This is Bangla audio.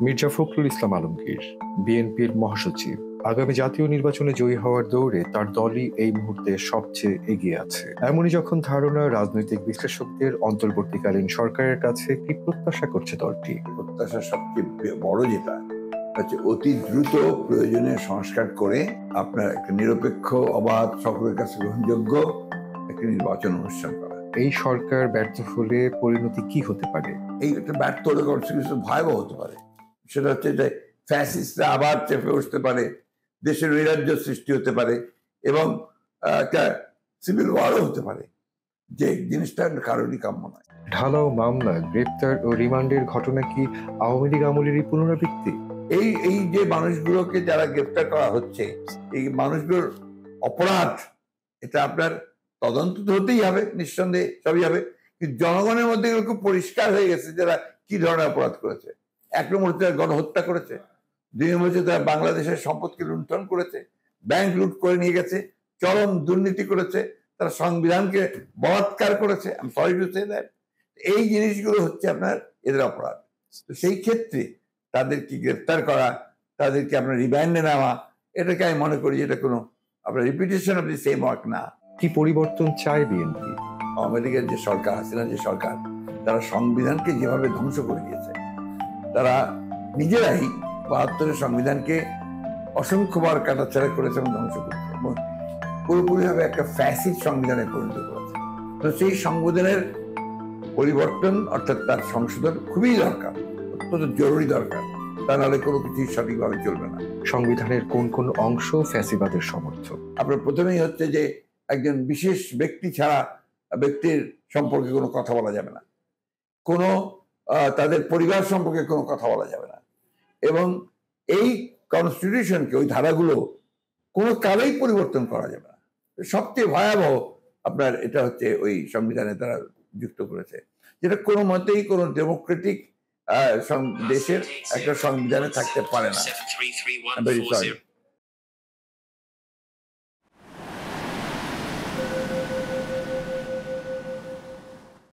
মির্জা ফখরুল ইসলাম আলমগীর, বিএনপির মহাসচিব। আগামী জাতীয় নির্বাচনে জয়ী হওয়ার দৌড়ে তার দলই এই মুহূর্তে সবচেয়ে এগিয়ে আছে। এমনই যখন ধারণা, রাজনৈতিক বিশ্লেষকদের অন্তর্বর্তীকালীন সরকারের কাছে কি প্রত্যাশা করছে দলটি? প্রত্যাশা সবচেয়ে বড় যেটা হচ্ছে অতি দ্রুত প্রয়োজনীয় সংস্কার করে আপনার একটা নিরপেক্ষ, অবাধ, সকলের কাছে গ্রহণযোগ্য একটা নির্বাচন অনুষ্ঠান করা। এই সরকার ব্যর্থ হলে পরিণতি কি হতে পারে? এই একটা ব্যর্থ হলে কিছু ভয়াবহ হতে পারে। সেটা হচ্ছে যে ফ্যাসিস্টরা আবার চেপে উঠতে পারে, দেশের নৈরাজ্য সৃষ্টি হতে পারে এবং একটা সিভিল ওয়ারও হতে পারে, যে জিনিসটা কারোরই কাম্য নয়। ঢালাও মামলা, গ্রেপ্তার ও রিমান্ডের ঘটনা কি আওয়ামী লীগ আমলেরই পুনরাবৃত্তি? এই যে মানুষগুলোকে যারা গ্রেপ্তার করা হচ্ছে, এই মানুষগুলোর অপরাধ, এটা আপনার তদন্ত তো হতেই হবে, নিঃসন্দেহে সবই হবে, কিন্তু জনগণের মধ্যে খুব পরিষ্কার হয়ে গেছে যারা কি ধরনের অপরাধ করেছে। এক নম্বর হচ্ছে গণহত্যা করেছে, দুই নম্বর হচ্ছে তারা বাংলাদেশের সম্পদকে লুণ্ঠন করেছে, ব্যাংক লুট করে নিয়ে গেছে, চরম দুর্নীতি করেছে, তারা সংবিধানকে বলাৎকার করেছে। আমি সরি টু সে দ্যাট। এই জিনিসগুলো হচ্ছে আপনার এদের অপরাধ। তো সেই ক্ষেত্রে তাদেরকে গ্রেপ্তার করা, তাদেরকে আপনার রিমান্ডে নেওয়া, এটাকে আমি মনে করি এটা কোনো আপনার repetition of the same work না। কি পরিবর্তন চায় বিএনপি? আওয়ামী লীগের যে সরকার, হাসিনার যে সরকার, তারা সংবিধানকে যেভাবে ধ্বংস করে দিয়েছে, তারা নিজেরাই ৭২ সংবিধানকে অসংখ্যবার কাটাছাড়া করেছে এবং ধ্বংস করেছে এবং পুরোপুরিভাবে একটা ফ্যাসিস্ট সংবিধানে পরিণত করেছে। তো সেই সংবিধানের পরিবর্তন অর্থাৎ তার সংশোধন খুবই দরকার, অত্যন্ত জরুরি দরকার, তা নাহলে কোনো কিছুই সঠিকভাবে চলবে না। সংবিধানের কোন কোন অংশ ফ্যাসিবাদের সমর্থক? আপনার প্রথমেই হচ্ছে যে একজন বিশেষ ব্যক্তি ছাড়া ব্যক্তির সম্পর্কে কোনো কথা বলা যাবে না, কোনো তাদের পরিবার সম্পর্কে কোনো কথা বলা যাবে না, এবং এই কনস্টিটিউশনকে, ওই ধারাগুলো কোনো কালেই পরিবর্তন করা যাবে না। সবচেয়ে ভয়াবহ আপনার এটা হচ্ছে ওই সংবিধানে তারা যুক্ত করেছে, যেটা কোনো মতেই কোনো ডেমোক্রেটিক দেশের একটা সংবিধানে থাকতে পারে না।